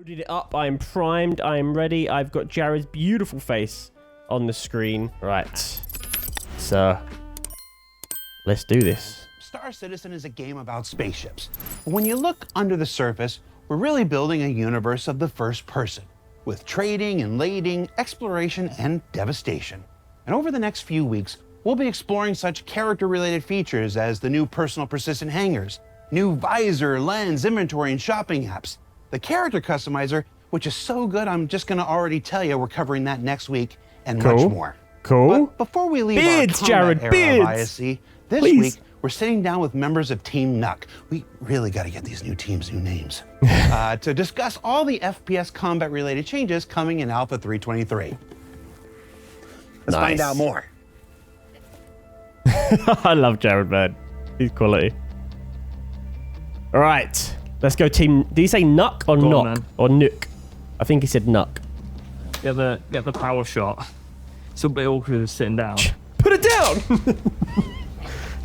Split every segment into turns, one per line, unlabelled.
Loaded it up. I'm primed. I'm ready. I've got Jared's beautiful face on the screen. Right. So, let's do this.
Star Citizen is a game about spaceships. But when you look under the surface, we're really building a universe of the first person, with trading and lading, exploration, and devastation. And over the next few weeks, we'll be exploring such character-related features as the new personal persistent hangars, new visor, lens, inventory, and shopping apps. The character customizer, which is so good, I'm just gonna already tell you we're covering that next week and much more.
Cool.
But before we leave
Beards,
our
Jared,
combat era of
beards.
ISC, this
Please.
week we're sitting down with members of Team Nuck. We really got to get these new teams new names to discuss all the FPS combat-related changes coming in Alpha 323. Let's find out more.
I love Jared, man. He's quality. All right, let's go team. Did he say Nuck or
Go
Knock
on, man.
or Nook? I think he said Nuck.
Get the power shot. It's a bit awkward sitting down.
Put it down!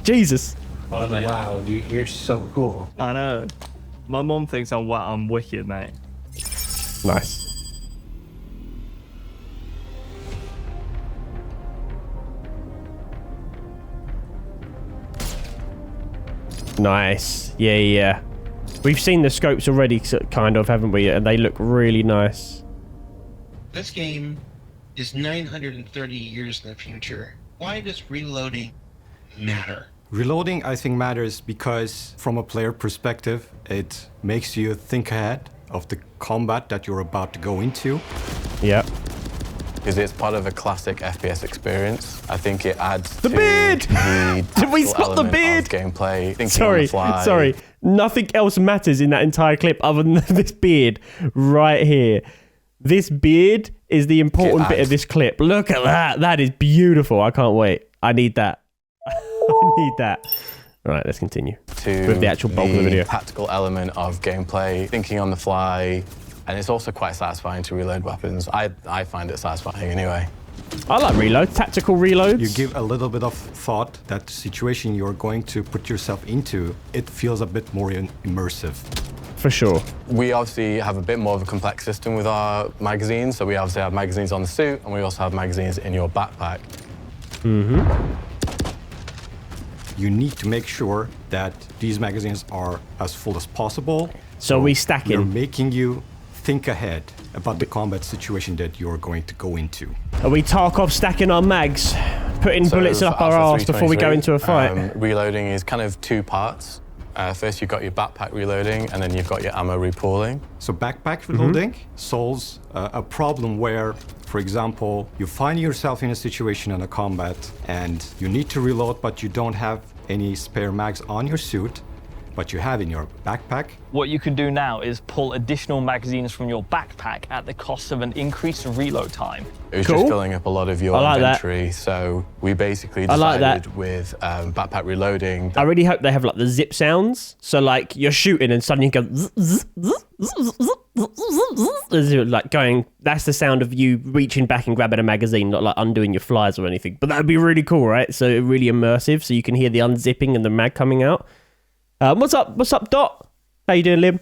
Jesus.
Oh, wow, dude, you're so cool.
I know. My mom thinks I'm wicked, mate.
Nice. Nice. Yeah. We've seen the scopes already, kind of, haven't we? And they look really nice.
This game is 930 years in the future. Why does reloading matter?
Reloading, I think, matters because from a player perspective, it makes you think ahead of the combat that you're about to go into.
Yep.
Because it's part of a classic FPS experience. I think it adds
The
to
beard!
the
Did we
tactical
spot the
element
beard?
of gameplay. Thinking on the fly.
Sorry. Nothing else matters in that entire clip other than this beard right here. This beard is the important bit of this clip. Look at that. That is beautiful. I can't wait. I need that. I need that. All right, let's continue with the actual bulk of the video.
Tactical element of gameplay, thinking on the fly, and it's also quite satisfying to reload weapons. I find it satisfying anyway.
I like reloads, tactical reloads.
You give a little bit of thought that the situation you're going to put yourself into, it feels a bit more immersive.
For sure.
We obviously have a bit more of a complex system with our magazines. So we obviously have magazines on the suit, and we also have magazines in your backpack.
Mm-hmm.
You need to make sure that these magazines are as full as possible.
So we stack
They're
in.
making you think ahead about the combat situation that you're going to go into.
Are we Tarkov stacking our mags, putting bullets
So
up
for
our
Alpha
arse before we go
323,
into a fight?
Reloading is kind of two parts. First, you've got your backpack reloading, and then you've got your ammo repooling.
So backpack reloading solves a problem where, for example, you find yourself in a situation in a combat and you need to reload, but you don't have any spare mags on your suit, but you have in your backpack.
What you can do now is pull additional magazines from your backpack at the cost of an increased reload time.
It was
Cool.
just filling up a lot of your
I like that.
inventory, so we basically
I like
decided
that.
with backpack reloading.
I really hope they have like the zip sounds. So like you're shooting and suddenly you go zzz, zzz, zzz, zzz, zzz, zzz, as you're like going. That's the sound of you reaching back and grabbing a magazine, not like undoing your flies or anything. But that would be really cool, right? So really immersive, so you can hear the unzipping and the mag coming out. What's up? What's up, Dot? How you doing, Lim?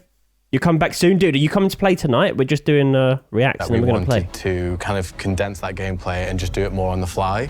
You come back soon, dude? Are you coming to play tonight? We're just doing reacts
That
and
we
then we're going to
wanted
play.
to kind of condense that gameplay and just do it more on the fly.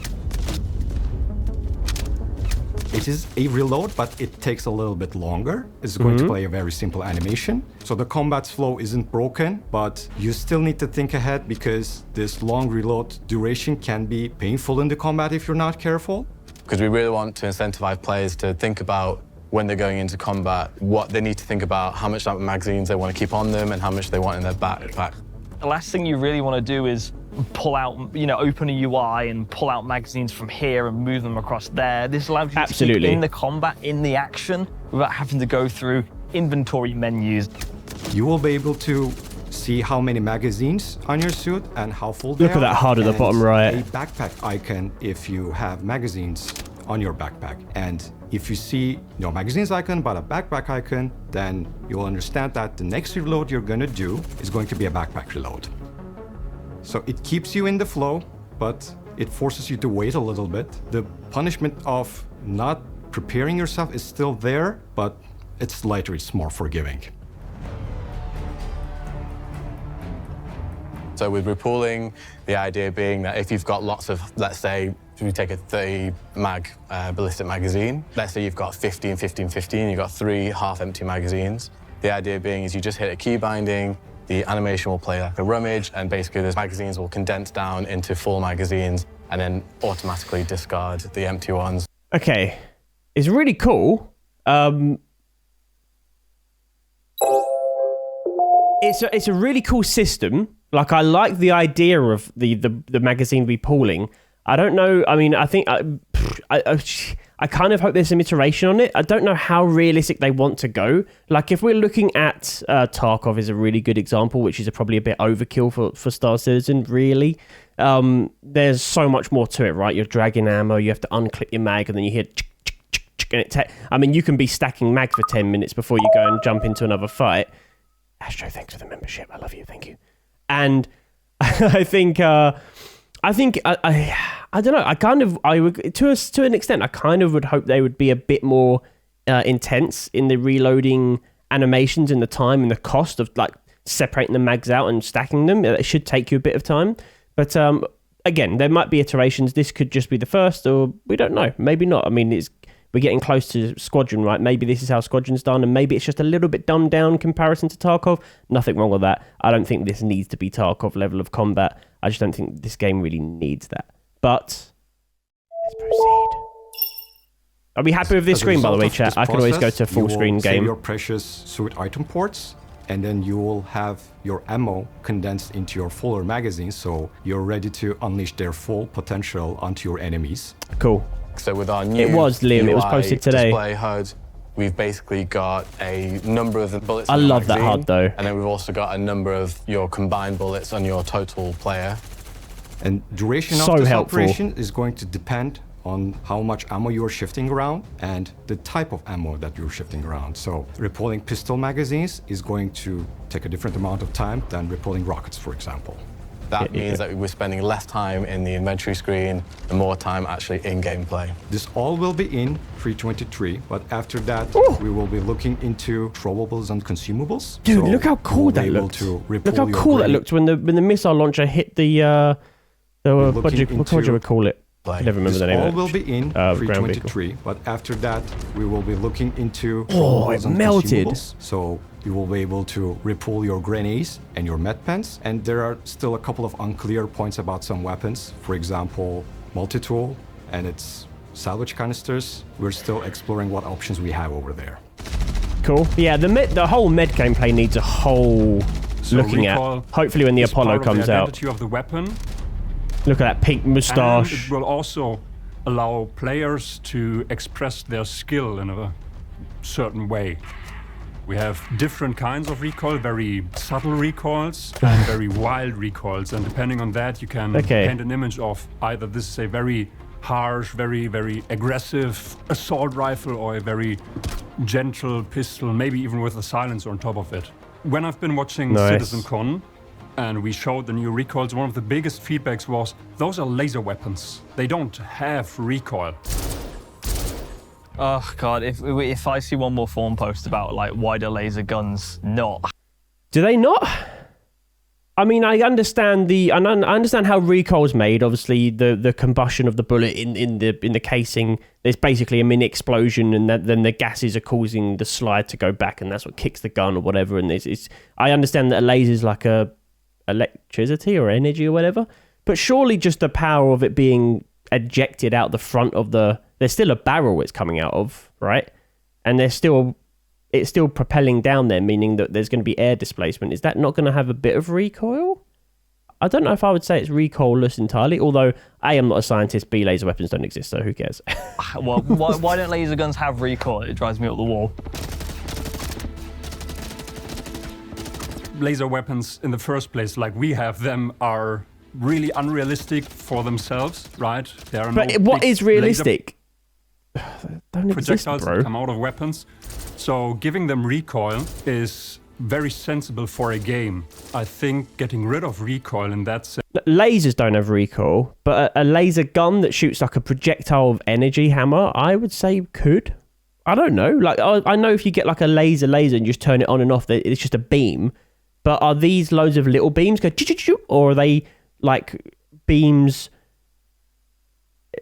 It is a reload, but it takes a little bit longer. It's going to play a very simple animation. So the combat flow isn't broken, but you still need to think ahead because this long reload duration can be painful in the combat if you're not careful.
Because we really want to incentivize players to think about when they're going into combat, what they need to think about, how much magazines they want to keep on them and how much they want in their backpack.
The last thing you really want to do is pull out, open a UI and pull out magazines from here and move them across there. This allows you to keep in the combat, in the action, without having to go through inventory menus.
You will be able to see how many magazines on your suit and how full they are.
Look at that HUD at the
and
bottom right.
A backpack icon if you have magazines on your backpack. And if you see no magazines icon but a backpack icon, then you'll understand that the next reload you're going to do is going to be a backpack reload. So it keeps you in the flow, but it forces you to wait a little bit. The punishment of not preparing yourself is still there, but it's lighter, it's more forgiving.
So with repooling, the idea being that if you've got lots of, let's say, we take a 30 mag ballistic magazine, let's say you've got 15, 15, 15, you've got 3 half-empty magazines. The idea being is you just hit a key binding, the animation will play like a rummage, and basically those magazines will condense down into full magazines and then automatically discard the empty ones.
Okay, it's really cool. It's a really cool system. Like, I like the idea of the magazine repooling. I don't know. I mean, I think I kind of hope there's some iteration on it. I don't know how realistic they want to go. Like, if we're looking at Tarkov is a really good example, which is probably a bit overkill for Star Citizen, really. There's so much more to it, right? You're dragging ammo, you have to unclip your mag, and then you hear and I mean, you can be stacking mag for 10 minutes before you go and jump into another fight. Astro, thanks for the membership. I love you. Thank you. And I think I don't know. I would to an extent. I kind of would hope they would be a bit more intense in the reloading animations and the time and the cost of like separating the mags out and stacking them. It should take you a bit of time. But again, there might be iterations. This could just be the first, or we don't know. Maybe not. I mean, we're getting close to Squadron, right? Maybe this is how Squadron's done, and maybe it's just a little bit dumbed down in comparison to Tarkov. Nothing wrong with that. I don't think this needs to be Tarkov level of combat. I just don't think this game really needs that. But let's proceed. Are we happy with this screen, by the way, chat? I can always go to full screen game.
Save your precious suit item ports, and then you will have your ammo condensed into your fuller magazine, so you're ready to unleash their full potential onto your enemies.
Cool.
So with our new
it was posted today.
Display HUD, we've basically got a number of the bullets.
I love that HUD though.
And then we've also got a number of your combined bullets on your total player.
And duration of this operation is going to depend on how much ammo you're shifting around and the type of ammo that you're shifting around. So repulling pistol magazines is going to take a different amount of time than repulling rockets, for example.
That means that we're spending less time in the inventory screen and more time actually in gameplay.
This all will be in 3.23, but after that, we will be looking into throwables and consumables.
Dude, so look how cool that looked. Look how cool that looked when the missile launcher hit the what do you call it? I never remember the name of it.
All will be in 3.23, but after that, we will be looking into
it melted.
So you will be able to repull your grenades and your med pens. And there are still a couple of unclear points about some weapons. For example, multi-tool and its salvage canisters. We're still exploring what options we have over there.
Cool. Yeah, the whole med gameplay needs a whole looking at. Hopefully when the Apollo comes out.
The identity of the weapon.
Look at that pink moustache.
And it will also allow players to express their skill in a certain way. We have different kinds of recoil, very subtle recoils and very wild recoils. And depending on that, you can paint an image of either this is a very harsh, very, very aggressive assault rifle or a very gentle pistol, maybe even with a silencer on top of it. When I've been watching CitizenCon, and we showed the new recoils, one of the biggest feedbacks was, those are laser weapons. They don't have recoil.
Oh God, if I see one more forum post about like why do laser guns not?
Do they not? I mean, I understand I understand how recoil's made. Obviously, the combustion of the bullet in the casing. There's basically a mini explosion, and then the gases are causing the slide to go back, and that's what kicks the gun or whatever. And I understand that a laser is like a electricity or energy or whatever, but surely just the power of it being ejected out the front of there's still a barrel it's coming out of, right? And it's still propelling down there, meaning that there's going to be air displacement. Is that not going to have a bit of recoil? I don't know if I would say it's recoilless entirely, although A, I'm not a scientist, B, laser weapons don't exist, so who cares?
Well, why don't laser guns have recoil? It drives me up the wall.
Laser weapons in the first place, like we have them, are really unrealistic for themselves, right? There are
but what is realistic? Don't exist,
projectiles
bro.
That come out of weapons. So giving them recoil is very sensible for a game. I think getting rid of recoil in that sense.
Lasers don't have recoil, but a laser gun that shoots like a projectile of energy hammer, I would say could. I don't know. Like I know if you get like a laser and you just turn it on and off, it's just a beam. but are these loads of little beams go choo-choo-choo, or are they like beams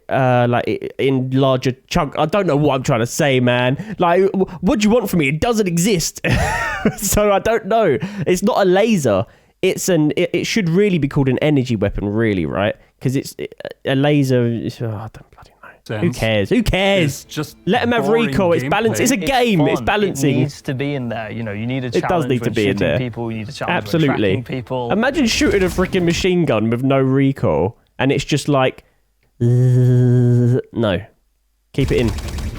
like in larger chunk? I don't know what I'm trying to say, man. Like, what do you want from me? It doesn't exist. So I don't know. It's not a laser. It's it should really be called an energy weapon, really, right? Because it's a laser. I don't bloody know. Who cares? Who cares?
Just
let them have recoil. It's balance. It's a game. It's balancing.
It needs to be in there. You know, you need a challenge.
It does need to be in there.
People, you need a challenge.
Absolutely.
People.
Imagine shooting a freaking machine gun with no recoil, and it's just like, no, keep it in.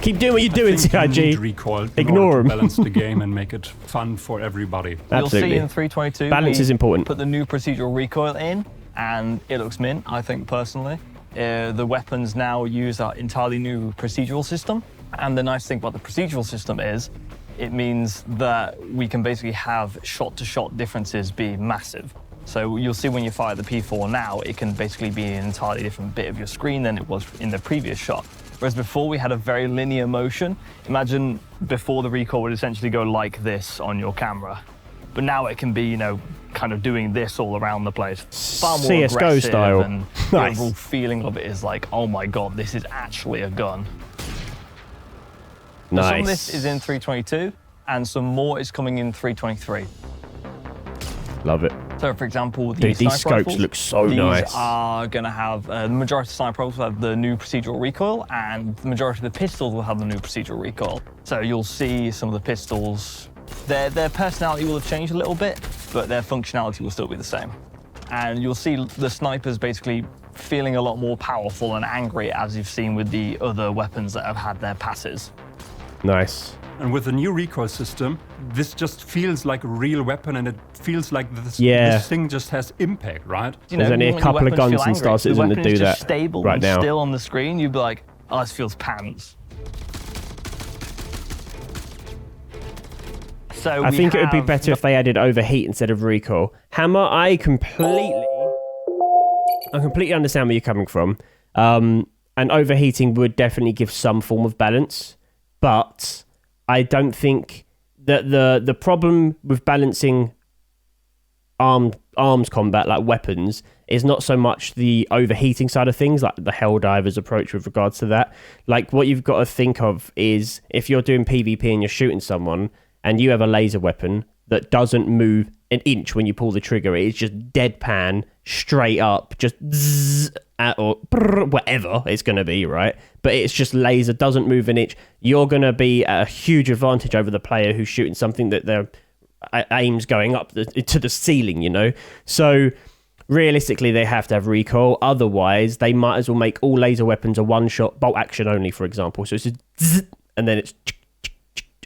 Keep doing what you're doing, CIG.
You need recoil
Ignore them.
Balance the game and make it fun for everybody.
Absolutely.
You'll see in 322.
Balance is important.
Put the new procedural recoil in, and it looks mint, I think, personally. The weapons now use our entirely new procedural system. And the nice thing about the procedural system is it means that we can basically have shot-to-shot differences be massive. So you'll see when you fire the P4 now, it can basically be an entirely different bit of your screen than it was in the previous shot. Whereas before we had a very linear motion. Imagine before the recoil would essentially go like this on your camera. But now it can be, you know, kind of doing this all around the place. Far more
CSGO
aggressive,
style.
and
Nice.
the overall feeling of it is like, oh my God, this is actually a gun.
Nice.
So some of this is in 322 and some more is coming in 323.
Love it.
So, for example,
Dude, these scopes
rifles,
look so
these
nice.
are going to have, the majority of sniper rifles will have the new procedural recoil, and the majority of the pistols will have the new procedural recoil. So you'll see some of the pistols, their personality will have changed a little bit, but their functionality will still be the same. And you'll see the snipers basically feeling a lot more powerful and angry, as you've seen with the other weapons that have had their passes.
Nice.
And with the new recoil system, this just feels like a real weapon, and it feels like this thing just has impact, right?
You know,
There's only a couple of guns and Star Citizen that do that
stable
right
and
now.
Still on the screen, you'd be like, oh, this feels pants. So
I think it would be better if they added overheat instead of recoil. Hammer, I completely understand where you're coming from. And overheating would definitely give some form of balance, but I don't think that the problem with balancing arms combat, like weapons, is not so much the overheating side of things, like the Helldiver's approach with regards to that. Like, what you've got to think of is if you're doing PvP and you're shooting someone and you have a laser weapon that doesn't move an inch when you pull the trigger, it's just deadpan, straight up, just zzz, or whatever it's going to be, right? But it's just laser, doesn't move an inch. You're going to be at a huge advantage over the player who's shooting something that their aim's going up to the ceiling, you know? So realistically, they have to have recoil. Otherwise, they might as well make all laser weapons a one-shot, bolt action only, for example. So it's just zzz, and then it's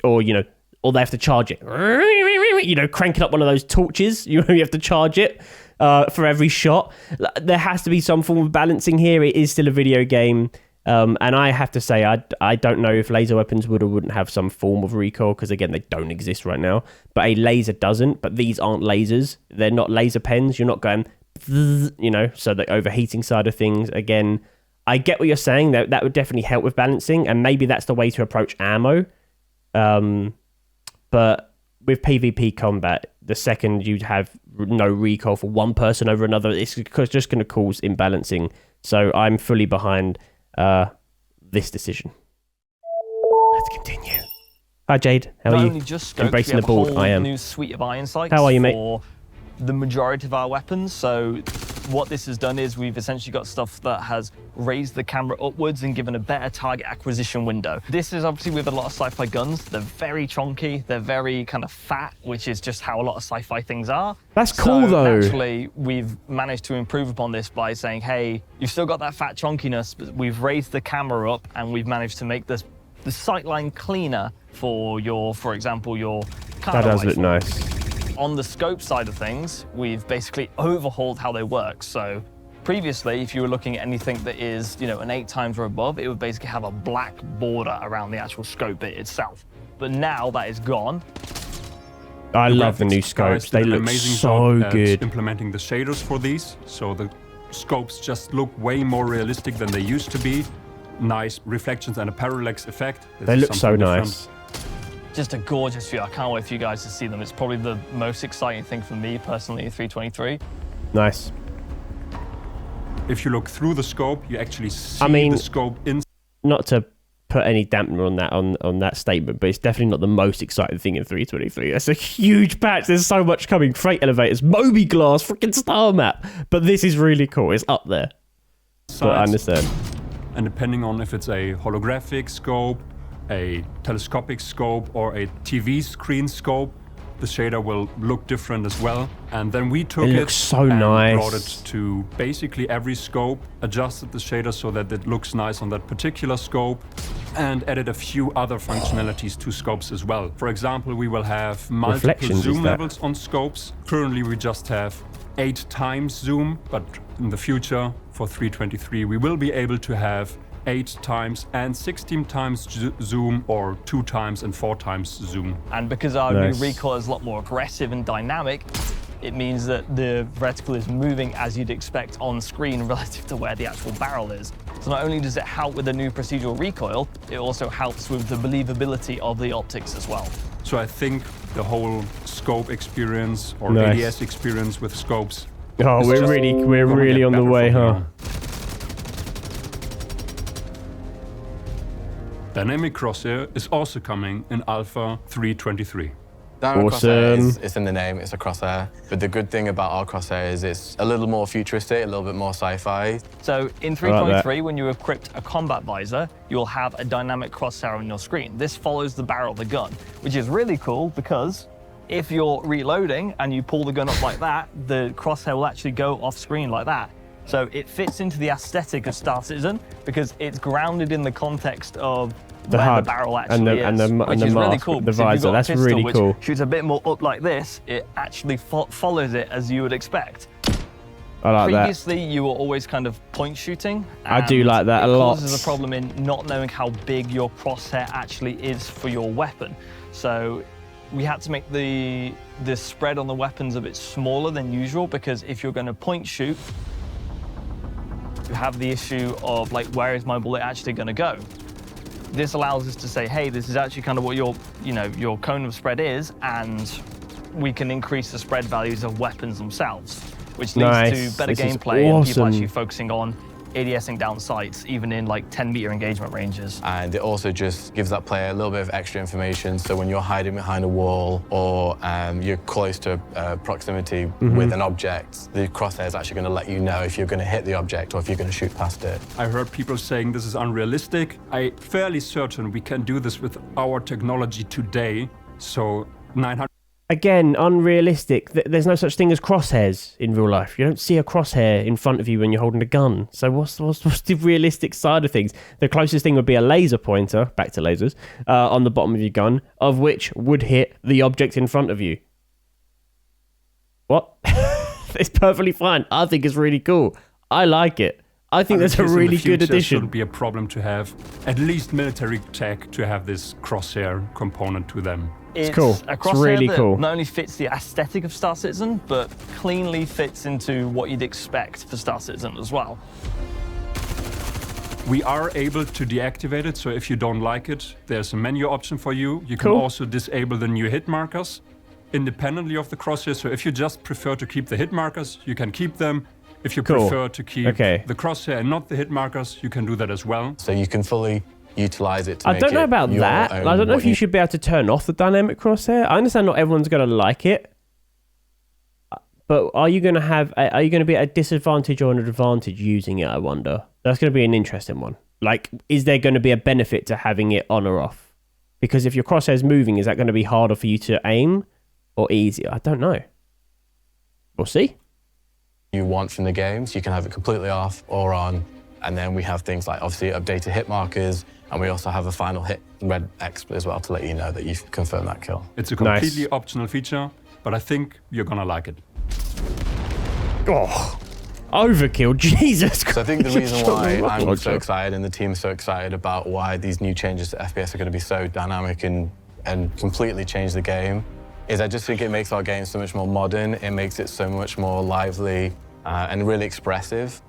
or, you know, or they have to charge it. You know, cranking up one of those torches. You have to charge it for every shot. There has to be some form of balancing here. It is still a video game. And I have to say, I don't know if laser weapons would or wouldn't have some form of recoil, because, again, they don't exist right now. But a laser doesn't. But these aren't lasers. They're not laser pens. You're not going, you know, so the overheating side of things, again, I get what you're saying. That would definitely help with balancing. And maybe that's the way to approach ammo. But with PvP combat, the second you have no recoil for one person over another, it's just going to cause imbalancing. So I'm fully behind this decision. Let's continue. Hi, Jade. How are you? Embracing the board. I am.
New suite of iron sights.
How are you, mate?
For the majority of our weapons. So what this has done is we've essentially got stuff that has raised the camera upwards and given a better target acquisition window. This is obviously with a lot of sci-fi guns. They're very chunky. They're very kind of fat, which is just how a lot of sci-fi things are.
That's cool, though.
Naturally, we've managed to improve upon this by saying, hey, you've still got that fat chunkiness, but we've raised the camera up and we've managed to make the sightline cleaner for your, for example, your
That does look nice.
On the scope side of things, we've basically overhauled how they work. So previously, if you were looking at anything that is, you know, an 8 times or above, it would basically have a black border around the actual scope bit itself. But now that is gone.
I love the new scopes. They look so good.
Implementing the shaders for these, so the scopes just look way more realistic than they used to be. Nice reflections and a parallax effect.
They look so nice.
Just a gorgeous view. I can't wait for you guys to see them. It's probably the most exciting thing for me personally in 323.
Nice.
If you look through the scope, you actually see the scope in.
Not to put any dampener on that statement, but it's definitely not the most exciting thing in 323. That's a huge patch. There's so much coming. Freight elevators, Moby glass, freaking star map. But this is really cool. It's up there. But I understand.
And depending on if it's a holographic scope, a telescopic scope, or a TV screen scope, the shader will look different as well. And then we took it
so
and
nice.
brought it to basically every scope, adjusted the shader so that it looks nice on that particular scope, and added a few other functionalities to scopes as well. For example, we will have multiple zoom levels on scopes. Currently, we just have 8 times zoom, but in the future, for 323, we will be able to have 8 times and 16 times zoom, or 2 times and 4 times zoom.
And because our new recoil is a lot more aggressive and dynamic, it means that the reticle is moving as you'd expect on screen relative to where the actual barrel is. So not only does it help with the new procedural recoil, it also helps with the believability of the optics as well.
So I think the whole scope experience or ADS experience with scopes.
Oh, we're really on the way, huh?
Dynamic crosshair is also coming in Alpha 323.
Dynamic crosshair is in the name, it's a crosshair. But the good thing about our crosshair is it's a little more futuristic, a little bit more sci-fi.
So in 323, when you equip a combat visor, you will have a dynamic crosshair on your screen. This follows the barrel of the gun, which is really cool because if you're reloading and you pull the gun up like that, the crosshair will actually go off screen like that. So it fits into the aesthetic of Star Citizen because it's grounded in the context of where the barrel actually is, which is really cool.
The visor, that's really cool.
Shoots a bit more up like this, it actually follows it as you would expect.
I like that.
Previously, you were always kind of point shooting.
I do like that a lot.
It causes a problem in not knowing how big your crosshair actually is for your weapon. So we had to make the spread on the weapons a bit smaller than usual because if you're going to point shoot, you have the issue of like, where is my bullet actually going to go? This allows us to say, hey, this is actually kind of what your cone of spread is, and we can increase the spread values of weapons themselves, which leads to better gameplay and people actually focusing on ADSing down sights, even in like 10-meter engagement ranges.
And it also just gives that player a little bit of extra information. So when you're hiding behind a wall or you're close to proximity with an object, the crosshair is actually going to let you know if you're going to hit the object or if you're going to shoot past it.
I heard people saying this is unrealistic. I'm fairly certain we can do this with our technology today. So 900.
Again, unrealistic. There's no such thing as crosshairs in real life. You don't see a crosshair in front of you when you're holding a gun. So what's the realistic side of things? The closest thing would be a laser pointer, back to lasers, on the bottom of your gun, of which would hit the object in front of you. What? It's perfectly fine. I think it's really cool. I like it. I think that's a really good addition.
It shouldn't be a problem to have at least military tech to have this crosshair component to them.
It's cool.
A crosshair
it's really
that
cool.
Not only fits the aesthetic of Star Citizen, but cleanly fits into what you'd expect for Star Citizen as well.
We are able to deactivate it, so if you don't like it, there's a menu option for you. You can also disable the new hit markers independently of the crosshair. So if you just prefer to keep the hit markers, you can keep them. If you prefer to keep the crosshair and not the hit markers, you can do that as well.
So you can fully utilize it to
I don't know about that. I don't know if you should be able to turn off the dynamic crosshair. I understand not everyone's going to like it, but are you going to be at a disadvantage or an advantage using it? I wonder. That's going to be an interesting one. Like, is there going to be a benefit to having it on or off? Because if your crosshair's moving, is that going to be harder for you to aim or easier? I don't know. We'll see.
You want from the games, you can have it completely off or on. And then we have things like, obviously, updated hit markers, and we also have a final hit red X as well to let you know that you've confirmed that kill.
It's a completely optional feature, but I think you're gonna like it.
Oh, overkill, Jesus Christ.
So I think the reason why I'm so excited and the team's so excited about why these new changes to FPS are gonna be so dynamic and completely change the game is I just think it makes our game so much more modern, it makes it so much more lively and really expressive.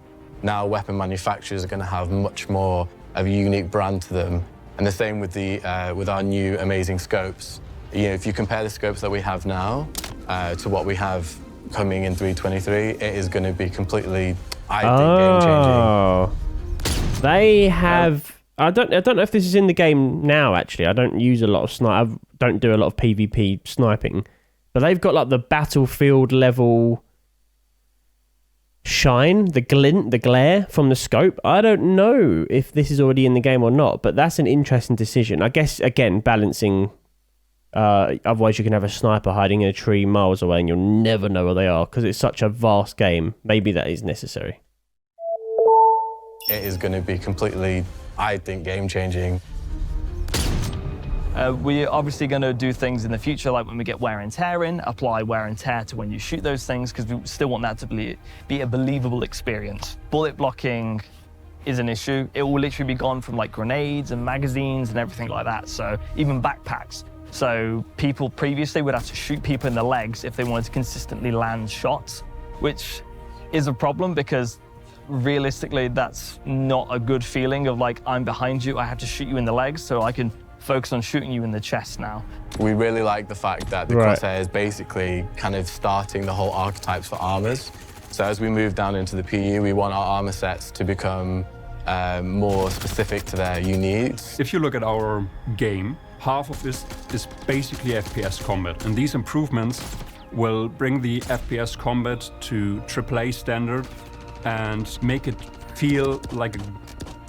Now weapon manufacturers are going to have much more of a unique brand to them, And the same with with our new amazing scopes. You know, if you compare the scopes that we have now to what we have coming in 323, it is going to be completely, I think, game-changing.
They have. I don't know if this is in the game now. Actually, I don't use a lot of I don't do a lot of PvP sniping, but they've got like the battlefield level shine, the glint, the glare from the scope. I don't know if this is already in the game or not, but that's an interesting decision. I guess, again, balancing. Otherwise, you can have a sniper hiding in a tree miles away and you'll never know where they are because it's such a vast game. Maybe that is necessary.
It is going to be completely, I think, game-changing.
We're obviously going to do things in the future, like when we get wear and tear in, apply wear and tear to when you shoot those things, because we still want that to be a believable experience. Bullet blocking is an issue. It will literally be gone from like grenades and magazines and everything like that, so even backpacks. So people previously would have to shoot people in the legs if they wanted to consistently land shots, which is a problem because realistically that's not a good feeling of like, I'm behind you, I have to shoot you in the legs so I can focus on shooting you in the chest now.
We really like the fact that the crosshair is basically kind of starting the whole archetypes for armors. So as we move down into the PU, we want our armor sets to become more specific to their needs.
If you look at our game, half of this is basically FPS combat, and these improvements will bring the FPS combat to AAA standard and make it feel like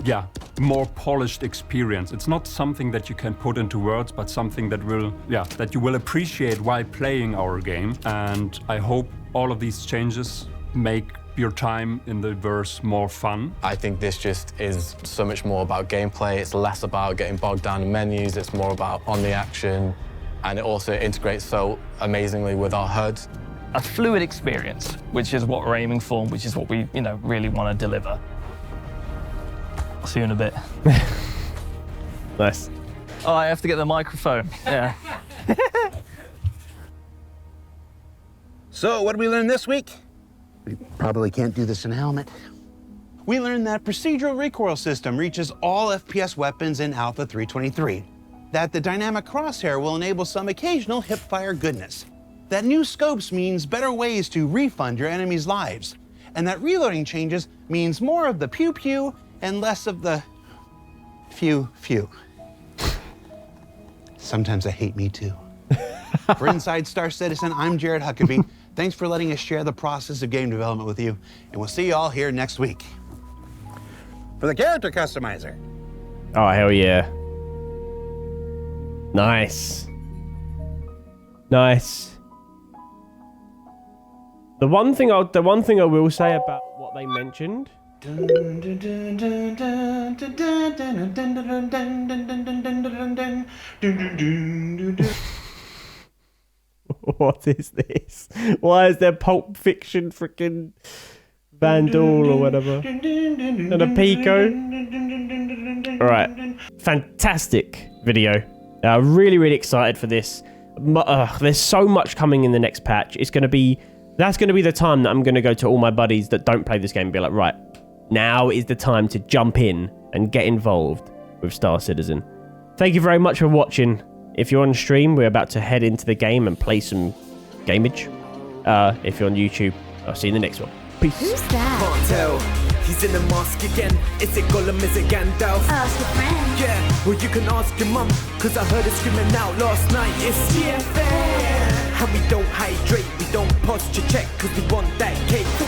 a more polished experience. It's not something that you can put into words, but something that you will appreciate while playing our game. And I hope all of these changes make your time in the verse more fun.
I think this just is so much more about gameplay. It's less about getting bogged down in menus. It's more about on the action. And it also integrates so amazingly with our HUD.
A fluid experience, which is what we're aiming for, which is what we, really want to deliver. I'll see you in a bit.
Nice.
Oh, I have to get the microphone. Yeah.
So, what did we learn this week? We probably can't do this in a helmet. We learned that procedural recoil system reaches all FPS weapons in Alpha 323. That the dynamic crosshair will enable some occasional hip-fire goodness. That new scopes means better ways to refund your enemies' lives. And that reloading changes means more of the pew-pew and less of the few. Sometimes I hate me too. For Inside Star Citizen, I'm Jared Huckabee. Thanks for letting us share the process of game development with you, and we'll see you all here next week. For the character customizer.
Oh, hell yeah. Nice. Nice. The one thing I will say about what they mentioned. What is this? Why is there Pulp Fiction freaking Vandal or whatever? And a Pico? Alright. Fantastic video. Really, really excited for this. There's so much coming in the next patch. That's going to be the time that I'm going to go to all my buddies that don't play this game and be like, right, now is the time to jump in and get involved with Star Citizen. Thank you very much for watching. If you're on stream, we're about to head into the game and play some gameage. If you're on YouTube, I'll see you in the next one. Peace.
Who's that? Can't tell. He's in the mask again. Is it Gollum? Is it Gandalf? Ask a friend. Yeah, well you can ask your mum, cause I heard it screaming out last night. It's GFN. And we don't hydrate, we don't posture check, cause we want that cake.